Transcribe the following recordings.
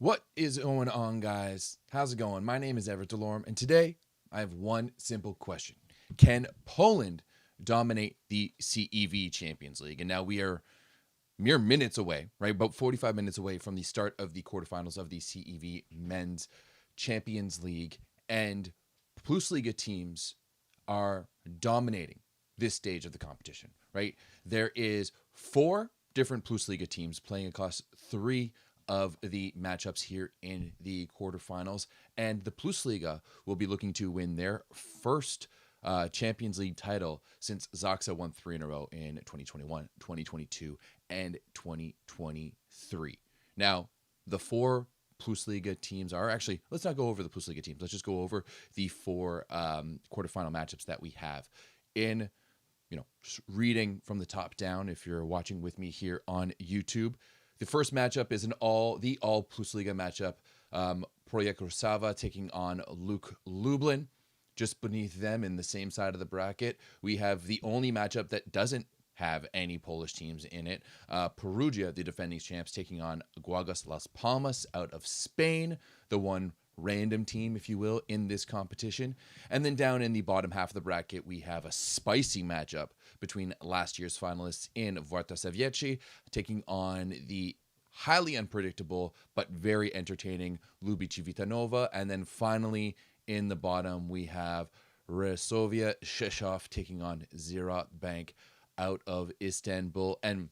What is going on, guys? How's it going? My name is Everett Delorme, and today I have one simple question. Can Poland dominate the CEV Champions League? And now we are mere minutes away, right? About 45 minutes away from the start of the quarterfinals of the CEV Men's Champions League. And Plusliga teams are dominating this stage of the competition, right? There is 4 different Plusliga teams playing across 3 of the matchups here in the quarterfinals, and the Plusliga will be looking to win their first Champions League title since Zaxa won 3 in a row in 2021, 2022, and 2023. Now, the 4 Plusliga teams are actually, let's not go over the Plusliga teams. Let's just go over the 4 quarterfinal matchups that we have in, reading from the top down. If you're watching with me here on YouTube, the first matchup is the all Plusliga matchup. Projekt Rosava taking on Luke Lublin. Just beneath them in the same side of the bracket, we have the only matchup that doesn't have any Polish teams in it. Perugia, the defending champs, taking on Guaguas Las Palmas out of Spain, the one random team, if you will, in this competition. And then down in the bottom half of the bracket, we have a spicy matchup between last year's finalists in Warta Savieci taking on the highly unpredictable but very entertaining Lubici Vitanova. And then finally, in the bottom, we have Resovia Sheshov taking on Zerat Bank out of Istanbul. And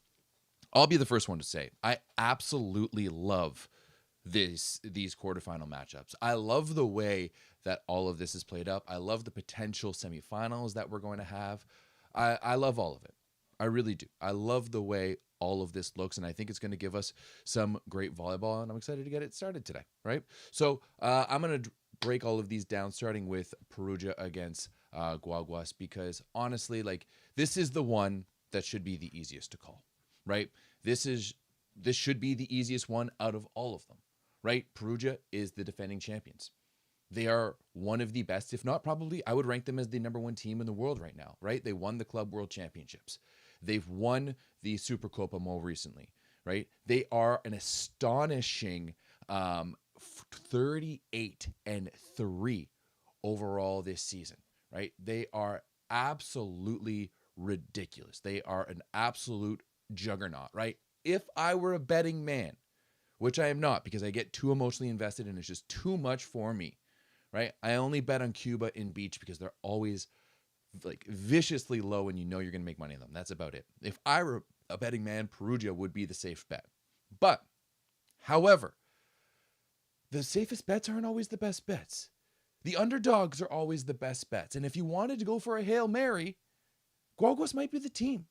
I'll be the first one to say, I absolutely love these quarterfinal matchups. I love the way that all of this is played up. I love the potential semifinals that we're going to have. I love all of it. I really do. I love the way all of this looks, and I think it's going to give us some great volleyball, and I'm excited to get it started today, right? So I'm going to break all of these down, starting with Perugia against Guaguas, because honestly, this is the one that should be the easiest to call, right? This should be the easiest one out of all of them, right? Perugia is the defending champions. They are one of the best, if not probably, I would rank them as the number 1 team in the world right now, right? They won the Club World Championships. They've won the Supercopa more recently, right? They are an astonishing 38-3 overall this season, right? They are absolutely ridiculous. They are an absolute juggernaut, right? If I were a betting man, which I am not because I get too emotionally invested and it's just too much for me, right? I only bet on Cuba in beach because they're always viciously low and you're going to make money on them. That's about it. If I were a betting man, Perugia would be the safe bet. But, however, the safest bets aren't always the best bets. The underdogs are always the best bets. And if you wanted to go for a Hail Mary, Guaguas might be the team.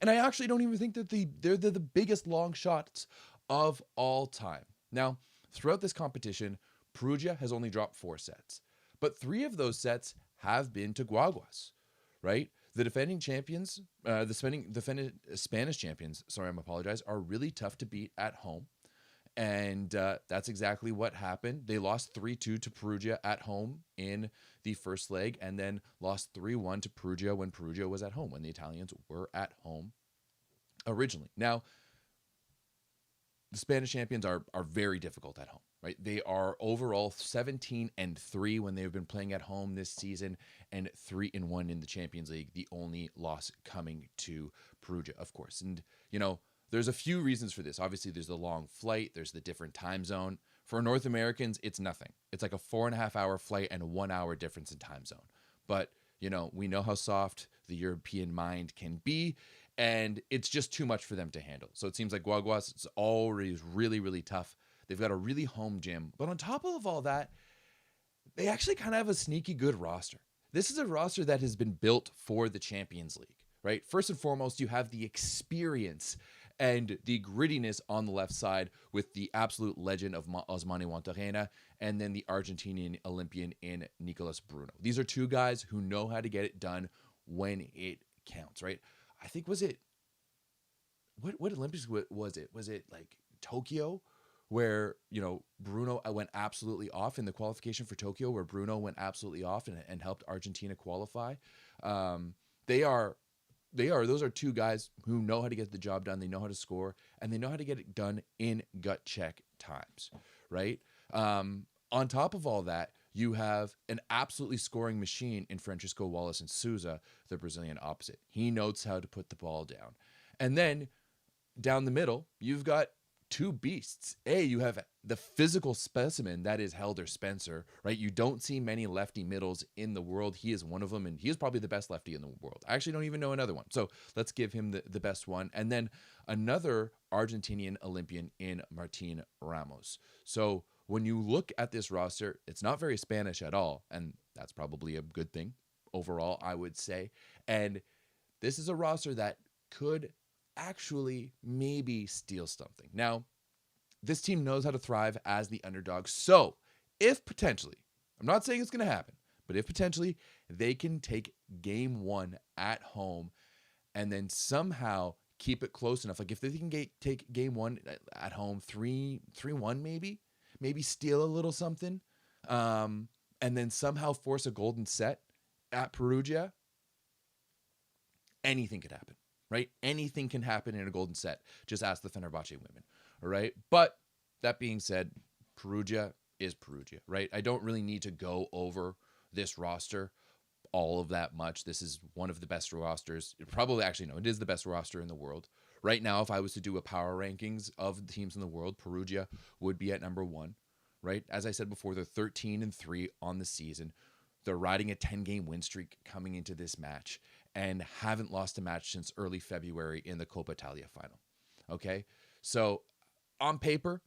And I actually don't even think that they're the biggest long shots of all time. Now, throughout this competition, Perugia has only dropped 4 sets, but 3 of those sets have been to Guaguas, right? The defending champions, the Spanish champions, are really tough to beat at home. And that's exactly what happened. They lost 3-2 to Perugia at home in the first leg, and then lost 3-1 to Perugia when Perugia was at home, when the Italians were at home originally. Now, the Spanish champions are very difficult at home, right? They are overall 17-3 when they've been playing at home this season, and 3-1 in the Champions League, the only loss coming to Perugia, of course. And, there's a few reasons for this. Obviously, there's the long flight. There's the different time zone. For North Americans, it's nothing. It's like a 4.5-hour flight and a 1-hour difference in time zone. But, we know how soft the European mind can be, and it's just too much for them to handle. So it seems like Guaguas is always really, really tough. They've got a really home gym. But on top of all that, they actually kind of have a sneaky good roster. This is a roster that has been built for the Champions League, right? First and foremost, you have the experience and the grittiness on the left side with the absolute legend of Osmani Juantorena, and then the Argentinian Olympian in Nicolas Bruno. These are 2 guys who know how to get it done when it counts, right? I think, what Olympics was it? Was it like Tokyo, where, Bruno went absolutely off in the qualification for Tokyo, where Bruno went absolutely off and helped Argentina qualify? Those are 2 guys who know how to get the job done. They know how to score, and they know how to get it done in gut check times, right? On top of all that, you have an absolutely scoring machine in Francisco Wallace and Souza, the Brazilian opposite. He knows how to put the ball down. And then down the middle, you've got two beasts. You have the physical specimen that is Helder Spencer, right? You don't see many lefty middles in the world. He is one of them, and he is probably the best lefty in the world. I actually don't even know another one. So let's give him the best one. And then another Argentinian Olympian in Martin Ramos. So when you look at this roster, it's not very Spanish at all, and that's probably a good thing overall, I would say. And this is a roster that could actually maybe steal something. Now, this team knows how to thrive as the underdog. So, if potentially, I'm not saying it's going to happen, but if potentially they can take game one at home and then somehow keep it close enough, like if they can take game one at home 3-1 maybe steal a little something, and then somehow force a golden set at Perugia, anything could happen. Right? Anything can happen in a golden set. Just ask the Fenerbahce women. All right. But that being said, Perugia is Perugia, right? I don't really need to go over this roster all of that much. This is one of the best rosters. It is the best roster in the world. Right now, if I was to do a power rankings of the teams in the world, Perugia would be at number 1, right? As I said before, they're 13-3 on the season. They're riding a 10-game win streak coming into this match and haven't lost a match since early February in the Coppa Italia final. Okay? So on paper,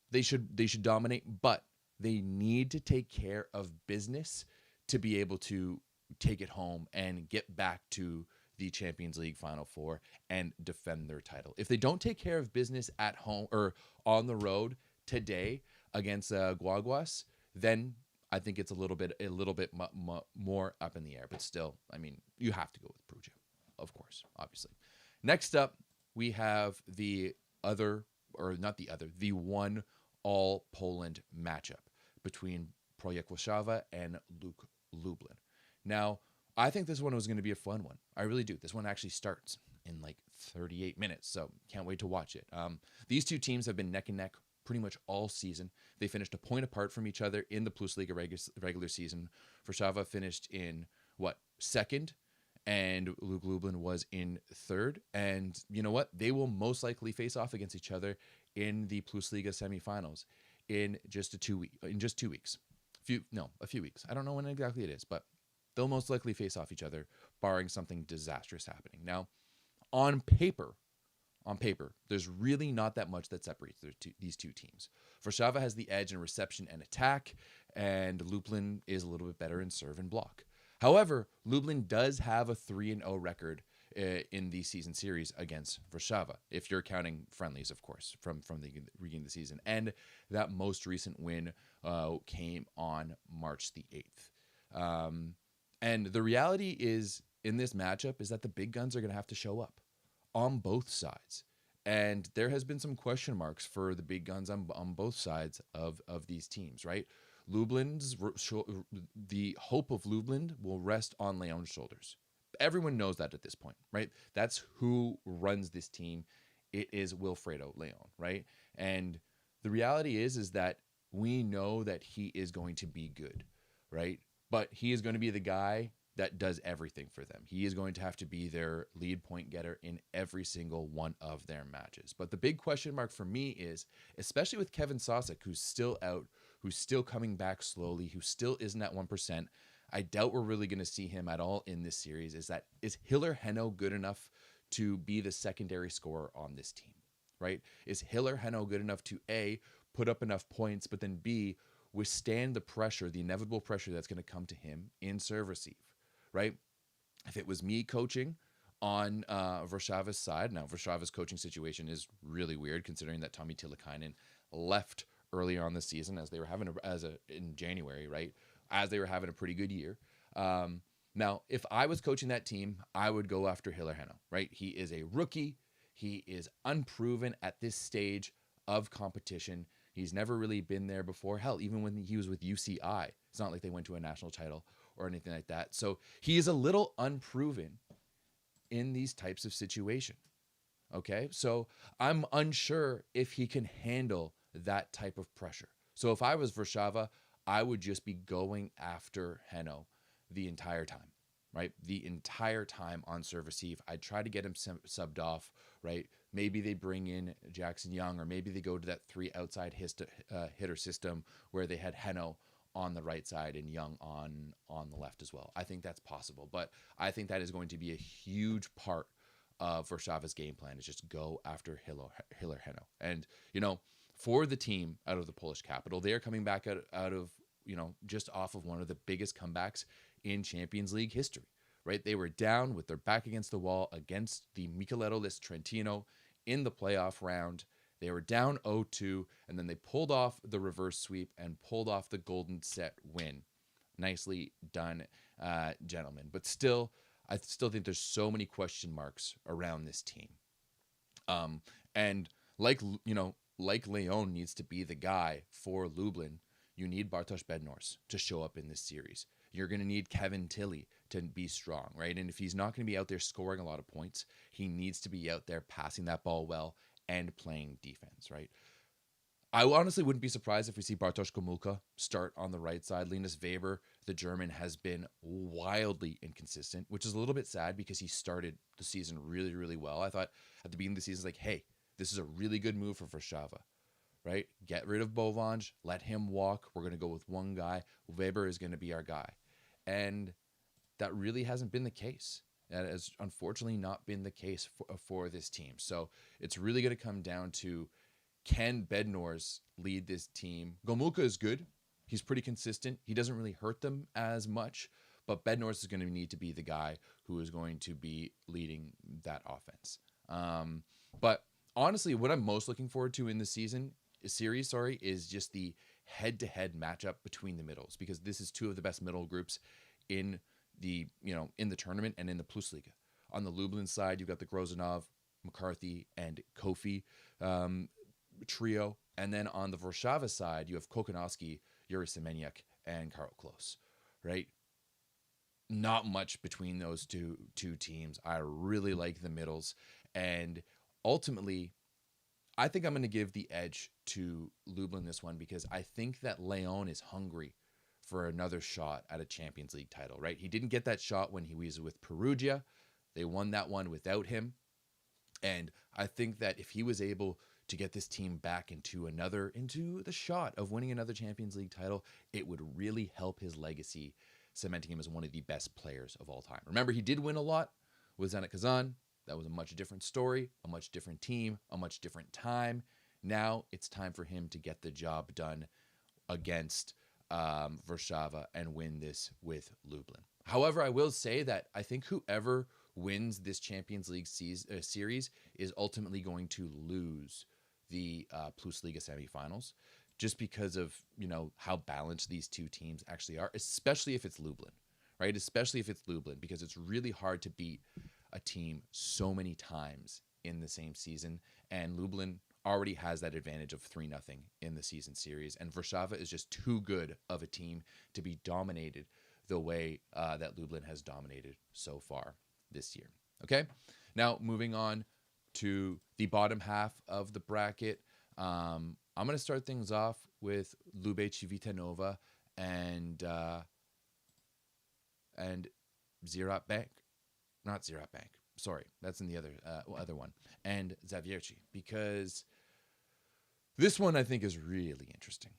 they should dominate, but they need to take care of business to be able to take it home and get back to the Champions League Final Four and defend their title. If they don't take care of business at home or on the road today against Guaguas, then I think it's a little bit more up in the air. But still, I mean, you have to go with Perugia, of course, obviously. Next up, we have the one all Poland matchup between Projekt Warszawa and Luke Lublin. Now, I think this one was going to be a fun one. I really do. This one actually starts in like 38 minutes, so can't wait to watch it. These two teams have been neck and neck pretty much all season. They finished a point apart from each other in the Plusliga regular season. Warszawa finished in, second? And Luke Lublin was in third. And you know what? They will most likely face off against each other in the Plusliga semifinals in just 2 weeks. A few weeks. I don't know when exactly it is, but they'll most likely face off each other, barring something disastrous happening. Now, on paper, there's really not that much that separates these two teams. Warszawa has the edge in reception and attack, and Lublin is a little bit better in serve and block. However, Lublin does have a 3-0 record in the season series against Warszawa, if you're counting friendlies, of course, from the beginning of the season. And that most recent win came on March the 8th. And the reality is, in this matchup, is that the big guns are going to have to show up on both sides. And there has been some question marks for the big guns on both sides of these teams, right? The hope of Lublin will rest on Leon's shoulders. Everyone knows that at this point, right? That's who runs this team. It is Wilfredo Leon, right? And the reality is that we know that he is going to be good, right? But he is going to be the guy that does everything for them. He is going to have to be their lead point getter in every single one of their matches. But the big question mark for me is, especially with Kevin Sosek, who's still out, who's still coming back slowly, who still isn't at 1%, I doubt we're really going to see him at all in this series, is Hiller Henno good enough to be the secondary scorer on this team, right? Is Hiller Henno good enough to A, put up enough points, but then B, withstand the pressure, the inevitable pressure that's going to come to him in serve receive, right? If it was me coaching on Warszawa's side, now Warszawa's coaching situation is really weird considering that Tommy Tillikainen left earlier on the season as they were having in January, right? As they were having a pretty good year. Now, if I was coaching that team, I would go after Hiller Henno, right? He is a rookie. He is unproven at this stage of competition. He's never really been there before. Hell, even when he was with UCI, it's not like they went to a national title or anything like that. So he is a little unproven in these types of situations. Okay, so I'm unsure if he can handle that type of pressure. So if I was Warszawa, I would just be going after Heno the entire time, right? The entire time on serve receive. I'd try to get him subbed off, right? Maybe they bring in Jackson Young, or maybe they go to that 3 outside hitter system where they had Heno on the right side and Young on the left as well. I think that's possible, but I think that is going to be a huge part of Warszawa's game plan, is just go after Hiller Heno. And, for the team out of the Polish capital, they are coming back out of, just off of one of the biggest comebacks in Champions League history, right? They were down with their back against the wall against the Micheletto-less Trentino in the playoff round. They were down 0-2, and then they pulled off the reverse sweep and pulled off the golden set win. Nicely done, gentlemen. But still, I still think there's so many question marks around this team. And like Leon needs to be the guy for Lublin, you need Bartosz Bednors to show up in this series. You're going to need Kevin Tilley to be strong, right? And if he's not going to be out there scoring a lot of points, he needs to be out there passing that ball well and playing defense, right? I honestly wouldn't be surprised if we see Bartosz Gomulka start on the right side. Linus Weber, the German, has been wildly inconsistent, which is a little bit sad because he started the season really, really well. I thought at the beginning of the season, like, hey, this is a really good move for Warszawa, right? Get rid of Bovanj, let him walk. We're going to go with one guy. Weber is going to be our guy. And that really hasn't been the case. That has unfortunately not been the case for this team. So it's really going to come down to, can Bednors lead this team? Gomulka is good. He's pretty consistent. He doesn't really hurt them as much, but Bednors is going to need to be the guy who is going to be leading that offense. But honestly, what I'm most looking forward to in the series, is just the head-to-head matchup between the middles, because this is two of the best middle groups in the tournament and in the Plusliga. On the Lublin side, you've got the Grozanov, McCarthy, and Kofi trio, and then on the Warszawa side, you have Kokonowski, Yuri Semeniuk, and Karol Klos, right? Not much between those two teams. I really like the middles, and ultimately, I think I'm going to give the edge to Lublin this one, because I think that Leon is hungry for another shot at a Champions League title, right? He didn't get that shot when he was with Perugia. They won that one without him. And I think that if he was able to get this team back into the shot of winning another Champions League title, it would really help his legacy, cementing him as one of the best players of all time. Remember, he did win a lot with Zenit Kazan. That was a much different story, a much different team, a much different time. Now it's time for him to get the job done against Warszawa and win this with Lublin. However, I will say that I think whoever wins this Champions League series is ultimately going to lose the Plusliga semifinals, just because of how balanced these two teams actually are, especially if it's Lublin, right? Especially if it's Lublin, because it's really hard to beat a team so many times in the same season, and Lublin already has that advantage of 3-0 in the season series, and Warszawa is just too good of a team to be dominated the way that Lublin has dominated so far this year. Okay, now moving on to the bottom half of the bracket. I'm going to start things off with Lube Civitanova and Zerat Bank. Not Zerat Bank. Sorry, that's in the other one. And Zawiercie, because this one I think is really interesting.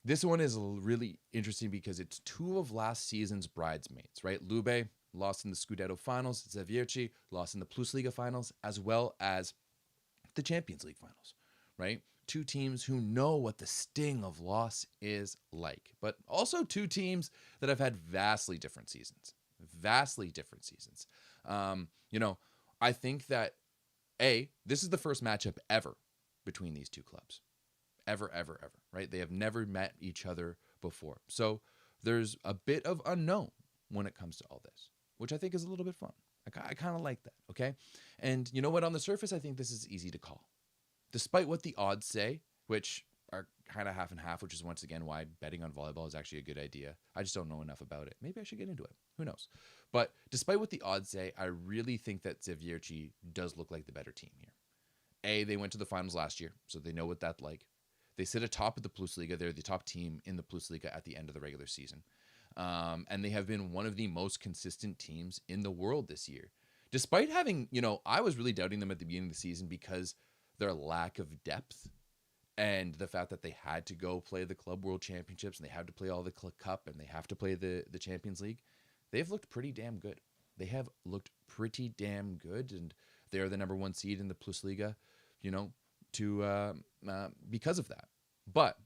This one is really interesting because it's two of last season's bridesmaids, right? Lube lost in the Scudetto finals, Zawiercie lost in the Plusliga finals, as well as the Champions League finals, right? Two teams who know what the sting of loss is like, but also two teams that have had vastly different seasons. I think that this is the first matchup ever between these two clubs. Ever, right? They have never met each other before. So there's a bit of unknown when it comes to all this, which I think is a little bit fun. I kind of like that, okay? And you know what? On the surface, I think this is easy to call. Despite what the odds say, which are kind of half and half, which is once again why betting on volleyball is actually a good idea. I just don't know enough about it. Maybe I should get into it. Who knows? But despite what the odds say, I really think that Zawiercie does look like the better team here. They went to the finals last year, so they know what that's like. They sit atop of the Plusliga. They're the top team in the Plusliga at the end of the regular season. And they have been one of the most consistent teams in the world this year. Despite having, I was really doubting them at the beginning of the season because their lack of depth and the fact that they had to go play the Club World Championships and they had to play all the Cup and they have to play the Champions League. They've looked pretty damn good. They have looked pretty damn good, and they're the number one seed in the Plusliga, because of that. But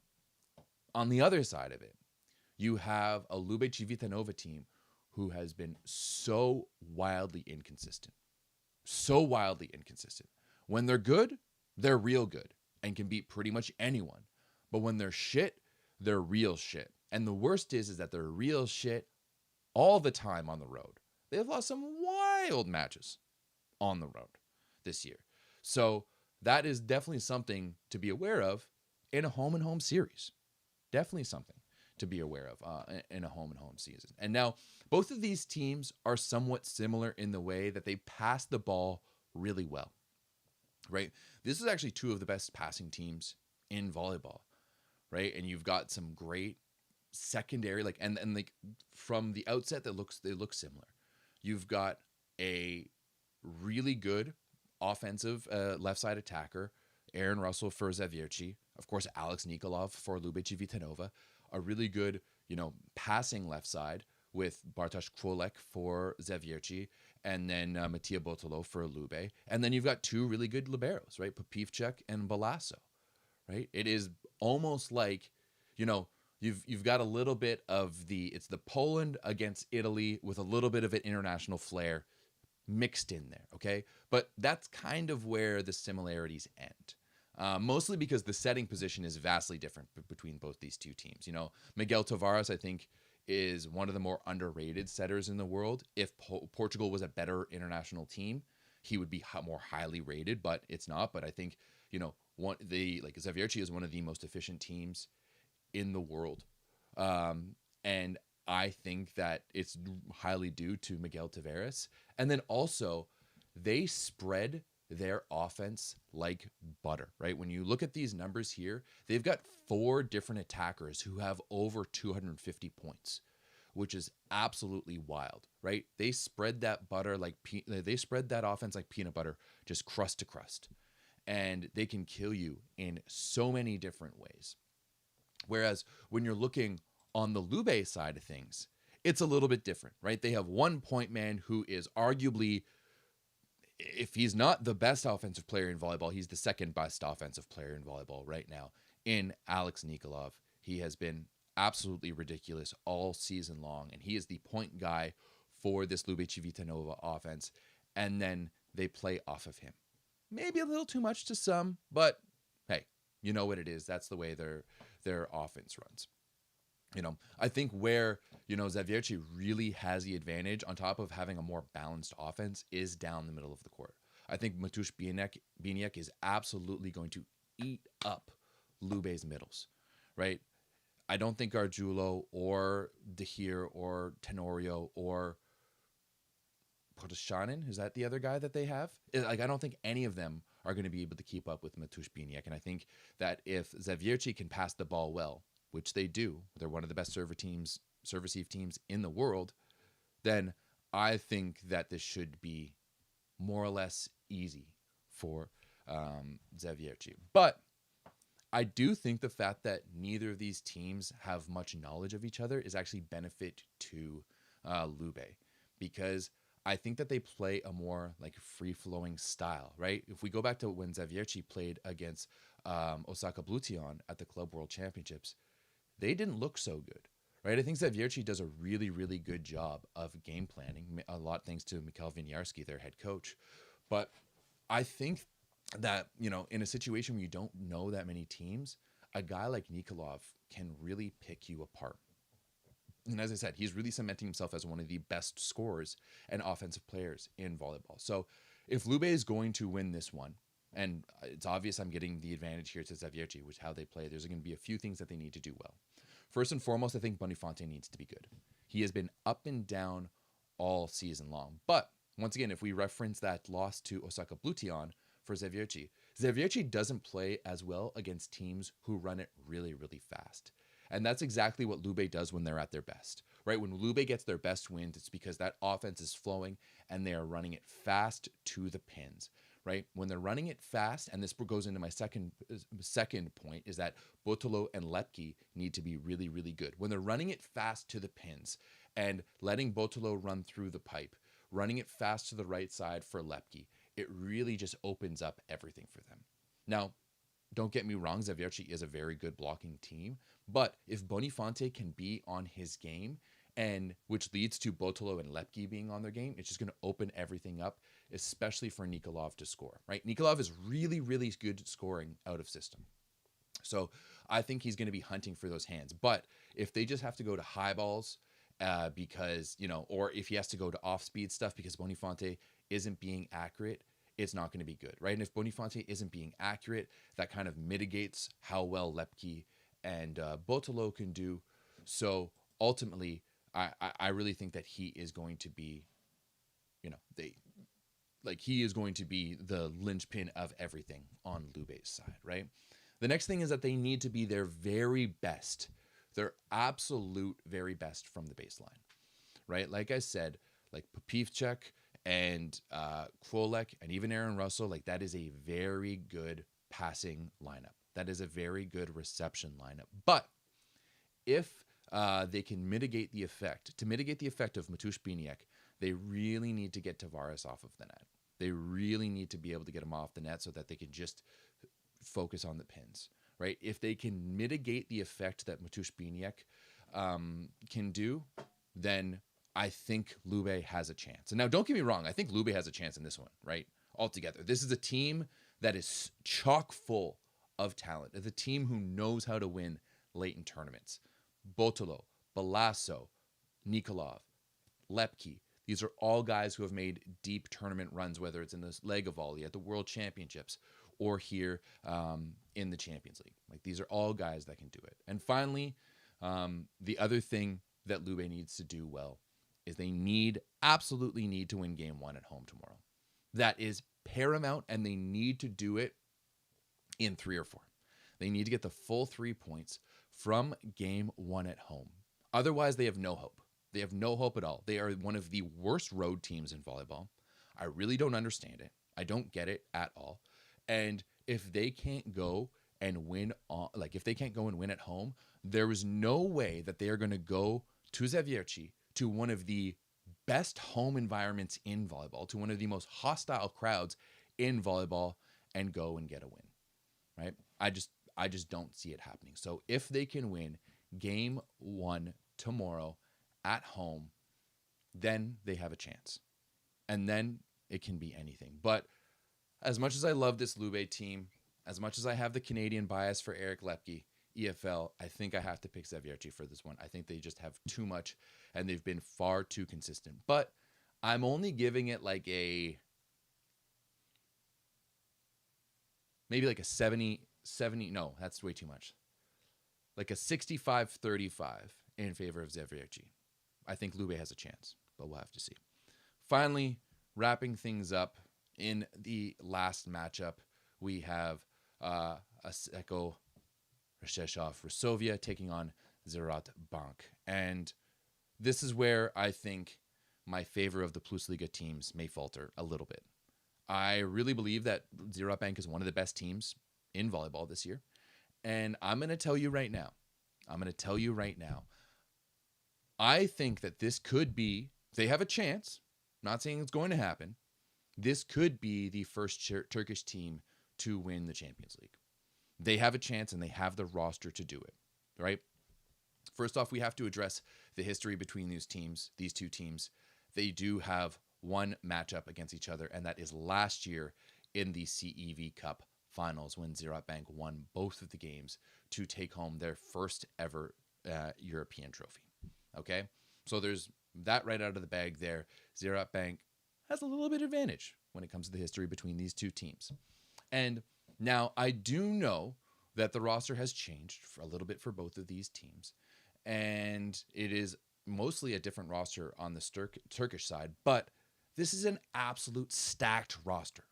on the other side of it, you have a Lube Civitanova team who has been so wildly inconsistent. So wildly inconsistent. When they're good, they're real good and can beat pretty much anyone. But when they're shit, they're real shit. And the worst is that they're real shit all the time on the road. They've lost some wild matches on the road this year. So that is definitely something to be aware of in a home-and-home series. Definitely something to be aware of in a home-and-home season. And now, both of these teams are somewhat similar in the way that they pass the ball really well, right? This is actually two of the best passing teams in volleyball, right? And you've got some great secondary, and from the outset, they look similar. You've got a really good offensive left side attacker, Aaron Russell for Zavierci, of course Alex Nikolov for Lube Civitanova, a really good passing left side with Bartosz Krolek for Zavierci, and then Mattia Botolo for Lube, and then you've got two really good liberos, right, Popivchuk and Balasso, right? It is almost like You've got a little bit of it's the Poland against Italy with a little bit of an international flair mixed in there, okay? But that's kind of where the similarities end. Mostly because the setting position is vastly different between both these two teams. Miguel Tavares, I think, is one of the more underrated setters in the world. If Portugal was a better international team, he would be more highly rated, but it's not. But I think, Zavierci is one of the most efficient teams in the world. And I think that it's highly due to Miguel Tavares. And then also, they spread their offense like butter, right? When you look at these numbers here, they've got 4 different attackers who have over 250 points, which is absolutely wild, right? They spread that butter they spread that offense like peanut butter, just crust to crust. And they can kill you in so many different ways. Whereas when you're looking on the Lube side of things, it's a little bit different, right? They have one point man who is arguably, if he's not the best offensive player in volleyball, he's the second best offensive player in volleyball right now in Alex Nikolov. He has been absolutely ridiculous all season long, and he is the point guy for this Lube Civitanova offense, and then they play off of him. Maybe a little too much to some, but hey, you know what it is. That's the way their offense runs. I think where, Zavierci really has the advantage on top of having a more balanced offense is down the middle of the court. I think Matusz Bieniek is absolutely going to eat up Lube's middles, right? I don't think Arjulo or Dehir or Tenorio or Podoshanin, is that the other guy that they have? I don't think any of them are going to be able to keep up with Matusz Bieniek. And I think that if Zavierci can pass the ball well, which they do, they're one of the best serve receive teams in the world, then I think that this should be more or less easy for Zavierci. But I do think the fact that neither of these teams have much knowledge of each other is actually benefit to Lube, because I think that they play a more free-flowing style, right? If we go back to when Zavierci played against Osaka Blution at the Club World Championships, they didn't look so good, right? I think Zavierci does a really, really good job of game planning, a lot thanks to Mikhail Winiarski, their head coach. But I think that, in a situation where you don't know that many teams, a guy like Nikolov can really pick you apart. And as I said, he's really cementing himself as one of the best scorers and offensive players in volleyball. So if Lube is going to win this one, and it's obvious I'm getting the advantage here to Zavierci, which how they play, there's going to be a few things that they need to do well. First and foremost, I think Boniface needs to be good. He has been up and down all season long. But once again, if we reference that loss to Osaka Blution for Zavierci, Zavierci doesn't play as well against teams who run it really, really fast. And that's exactly what Lube does when they're at their best, right? When Lube gets their best wins, it's because that offense is flowing and they are running it fast to the pins, right? When they're running it fast, and this goes into my second point, is that Botolo and Lepke need to be really, really good. When they're running it fast to the pins and letting Botolo run through the pipe, running it fast to the right side for Lepke, it really just opens up everything for them. Now, don't get me wrong, Zavierci is a very good blocking team, but if Bonifonte can be on his game, and which leads to Botolo and Lepke being on their game, it's just going to open everything up, especially for Nikolov to score, right? Nikolov is really, really good scoring out of system. So I think he's going to be hunting for those hands. But if they just have to go to high balls because, or if he has to go to off-speed stuff because Bonifonte isn't being accurate, it's not going to be good, right? And if Bonifonte isn't being accurate, that kind of mitigates how well Lepke and Botolo can do. So ultimately, I really think that he is going to be, he is going to be the linchpin of everything on Lube's side, right? The next thing is that they need to be their very best, their absolute very best from the baseline, right? Like I said, like Popivchuk and Kwolek and even Aaron Russell, like that is a very good passing lineup. That is a very good reception lineup. But if they can mitigate the effect of Matusz Biniak, they really need to get Tavares off of the net. They really need to be able to get him off the net so that they can just focus on the pins, right? If they can mitigate the effect that Matusz Biniak can do, then I think Lube has a chance. And now, don't get me wrong, I think Lube has a chance in this one, right? Altogether. This is a team that is chock full of talent. It's a team who knows how to win late in tournaments. Botolo, Balasso, Nikolov, Lepke. These are all guys who have made deep tournament runs, whether it's in the Lega Volley, at the World Championships, or here in the Champions League. Like, these are all guys that can do it. And finally, the other thing that Lube needs to do well is they absolutely need to win game 1 at home tomorrow. That is paramount, and they need to do it in 3 or 4. They need to get the full 3 points from game 1 at home. Otherwise, they have no hope. They have no hope at all. They are one of the worst road teams in volleyball. I really don't understand it. I don't get it at all. And if they can't go and win at home, there is no way that they are going to go to Zavierci, to one of the best home environments in volleyball, to one of the most hostile crowds in volleyball, and go and get a win, right? I just don't see it happening. So if they can win game 1 tomorrow at home, then they have a chance. And then it can be anything. But as much as I love this Lube team, as much as I have the Canadian bias for Eric Lepke, EFL, I think I have to pick Zavierci for this one. I think they just have too much, and they've been far too consistent. But I'm only giving it maybe a 70, no, that's way too much. Like a 65-35 in favor of Zavierci. I think Lube has a chance, but we'll have to see. Finally, wrapping things up, in the last matchup, we have Aseko Resheshov Rovia taking on Zerat Bank. And this is where I think my favor of the Plus Liga teams may falter a little bit. I really believe that Zerat Bank is one of the best teams in volleyball this year. And I'm going to tell you right now, I think that this could be, they have a chance, not saying it's going to happen, this could be the first Turkish team to win the Champions League. They have a chance, and they have the roster to do it, right? First off, we have to address the history between these two teams. They do have one matchup against each other, and that is last year in the CEV Cup finals when Zerat Bank won both of the games to take home their first ever European trophy. Okay? So there's that right out of the bag there. Zerat Bank has a little bit of advantage when it comes to the history between these two teams. And now I do know that the roster has changed a little bit for both of these teams, and it is mostly a different roster on the Turkish side, but this is an absolute stacked roster.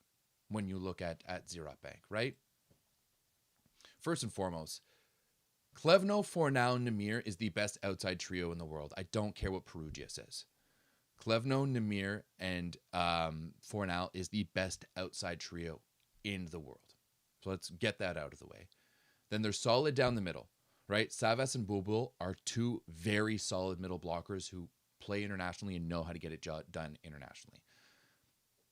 when you look at Zerat Bank, right? First and foremost, Klevno, Fornal, Namir is the best outside trio in the world. I don't care what Perugia says. Klevno, Namir, and Fornal is the best outside trio in the world. So let's get that out of the way. Then they're solid down the middle, right? Savas and Bubul are two very solid middle blockers who play internationally and know how to get it done internationally.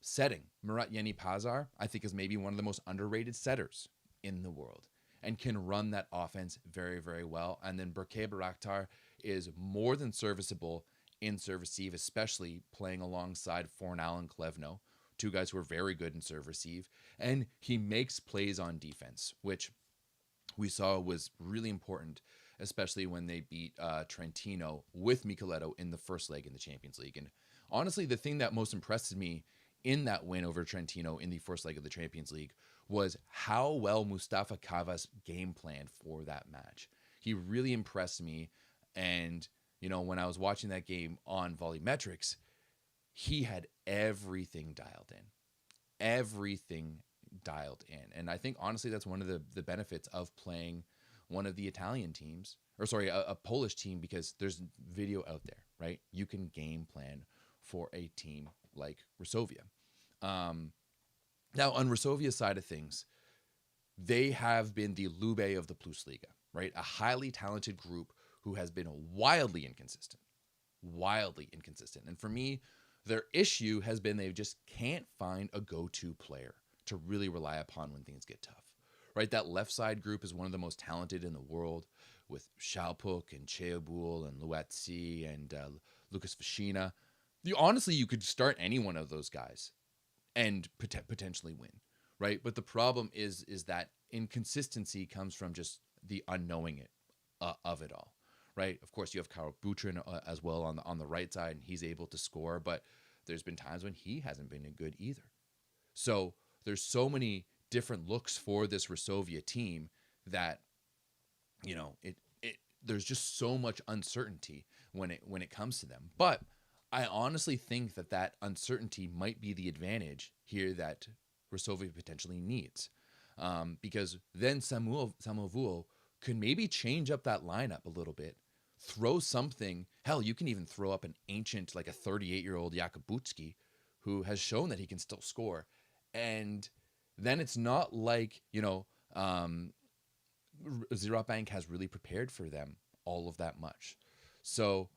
Setting, Murat Yeni Pazar, I think, is maybe one of the most underrated setters in the world and can run that offense very, very well. And then Berke Baraktar is more than serviceable in serve receive, especially playing alongside Fornal and Klevno, two guys who are very good in serve receive. And he makes plays on defense, which we saw was really important, especially when they beat Trentino with Micheletto in the first leg in the Champions League. And honestly, the thing that most impressed me in that win over Trentino in the first leg of the Champions League was how well Mustafa Kavas game planned for that match. He really impressed me. And, you know, when I was watching that game on Volleymetrics, he had everything dialed in. Everything dialed in. And I think, honestly, that's one of the benefits of playing one of the Italian teams, or sorry, a Polish team, because there's video out there, right? You can game plan for a team like Rovia. Now, on Rosovia's side of things, they have been the Lube of the Plus Liga, right? A highly talented group who has been wildly inconsistent. And for me, their issue has been they just can't find a go-to player to really rely upon when things get tough, right? That left side group is one of the most talented in the world, with Shalpuk and Cheobul and Luatsi and Lucas Vashina. Honestly, you could start any one of those guys and potentially win, right? But the problem is that inconsistency comes from just the unknowing of it all, right? Of course, you have Karol Butrin as well on the right side, and he's able to score, but there's been times when he hasn't been good either. So there's so many different looks for this Rosovia team that, you know, there's just so much uncertainty when it comes to them. But I honestly think that uncertainty might be the advantage here that Rosovia potentially needs, because then Samuel Vuo could maybe change up that lineup a little bit, throw something. Hell, you can even throw up an ancient, like a 38-year-old Jakubutski, who has shown that he can still score. And then it's not like, you know, Zerat Bank has really prepared for them all of that much. So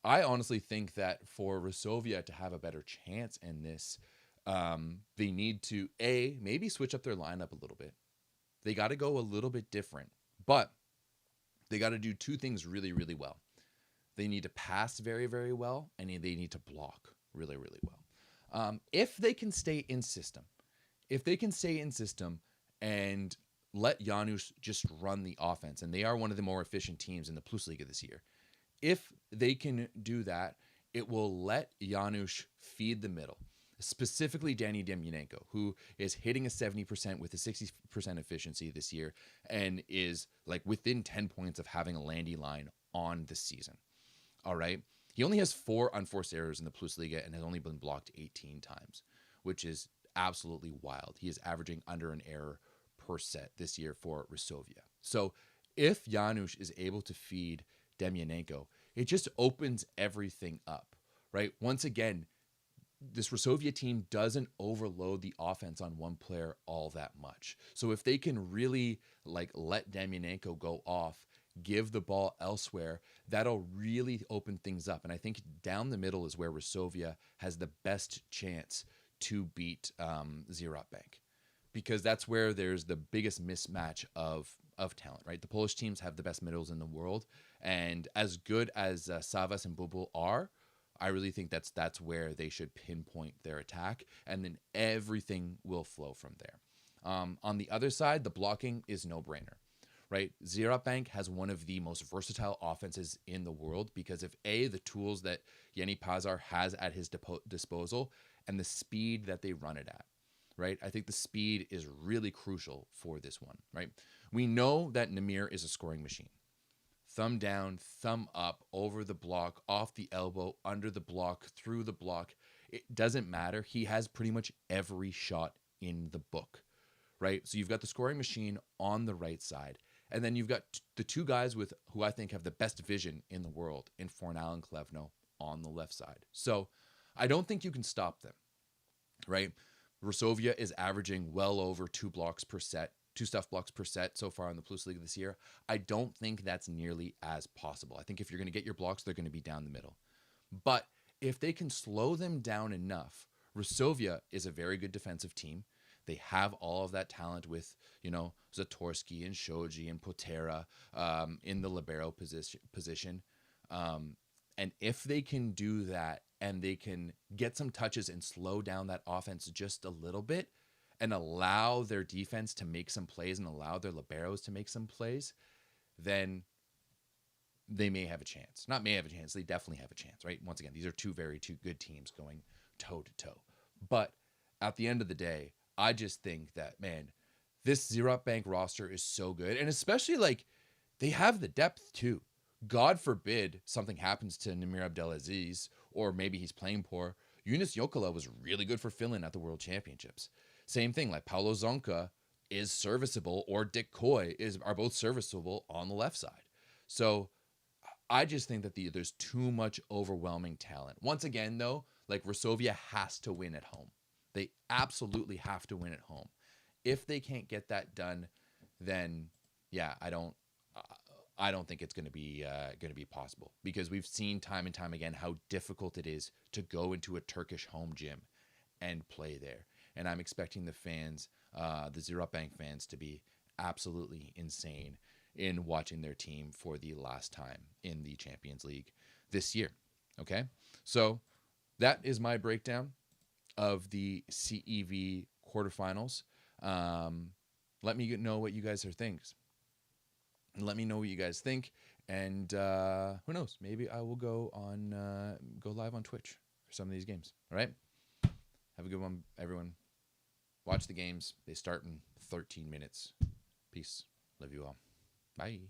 I honestly think that for Rosovia to have a better chance in this, they need to, maybe switch up their lineup a little bit. They got to go a little bit different, but they got to do two things really, really well. They need to pass very, very well, and they need to block really, really well. If they can stay in system, and let Janusz just run the offense, and they are one of the more efficient teams in the Plus Liga this year. If they can do that, it will let Janusz feed the middle, specifically Danny Demyanenko, who is hitting a 70% with a 60% efficiency this year and is like within 10 points of having a Landy line on the season. All right. He only has 4 unforced errors in the Plus Liga and has only been blocked 18 times, which is absolutely wild. He is averaging under an error per set this year for Rosovia. So if Janusz is able to feed Demyanenko, it just opens everything up, right? Once again, this Rosovia team doesn't overload the offense on one player all that much. So if they can really like let Demyanenko go off, give the ball elsewhere, that'll really open things up. And I think down the middle is where Rosovia has the best chance to beat Zerat Bank, because that's where there's the biggest mismatch of talent, right? The Polish teams have the best middles in the world, and as good as Savas and Bubul are, I really think that's where they should pinpoint their attack, and then everything will flow from there. On the other side, the blocking is no-brainer, right? Zerat Bank has one of the most versatile offenses in the world because of the tools that Yeni Pazar has at his disposal and the speed that they run it at, right? I think the speed is really crucial for this one, right? We know that Namir is a scoring machine. Thumb down, thumb up, over the block, off the elbow, under the block, through the block. It doesn't matter. He has pretty much every shot in the book, right? So you've got the scoring machine on the right side, and then you've got the two guys with who I think have the best vision in the world in Fornal and Klevno on the left side. So I don't think you can stop them, right? Rovia is averaging well over 2 blocks per set, 2 stuff blocks per set so far in the Plus League this year. I don't think that's nearly as possible. I think if you're going to get your blocks, they're going to be down the middle. But if they can slow them down enough, Rovia is a very good defensive team. They have all of that talent with, Zatorsky and Shoji and Potera in the libero position. And if they can do that and they can get some touches and slow down that offense just a little bit and allow their defense to make some plays and allow their liberos to make some plays, then they may have a chance. Not may have a chance, they definitely have a chance, right? Once again, these are two good teams going toe to toe. But at the end of the day, I just think that, man, this Zerat Bank roster is so good. And especially, they have the depth, too. God forbid something happens to Namir Abdelaziz, or maybe he's playing poor. Yunus Jokela was really good for Finland at the World Championships. Same thing, Paulo Zonka is serviceable, or Dick Coy are both serviceable on the left side. So I just think that there's too much overwhelming talent. Once again, though, Rovia has to win at home. They absolutely have to win at home. If they can't get that done, then yeah, I don't think it's going to be possible, because we've seen time and time again how difficult it is to go into a Turkish home gym and play there. And I'm expecting the fans, the Zerat Bank fans, to be absolutely insane in watching their team for the last time in the Champions League this year. Okay, so that is my breakdown of the CEV quarterfinals. Let me know what you guys think. Let me know what you guys think, and who knows? Maybe I will go live on Twitch for some of these games. All right, have a good one, everyone. Watch the games. They start in 13 minutes. Peace. Love you all. Bye.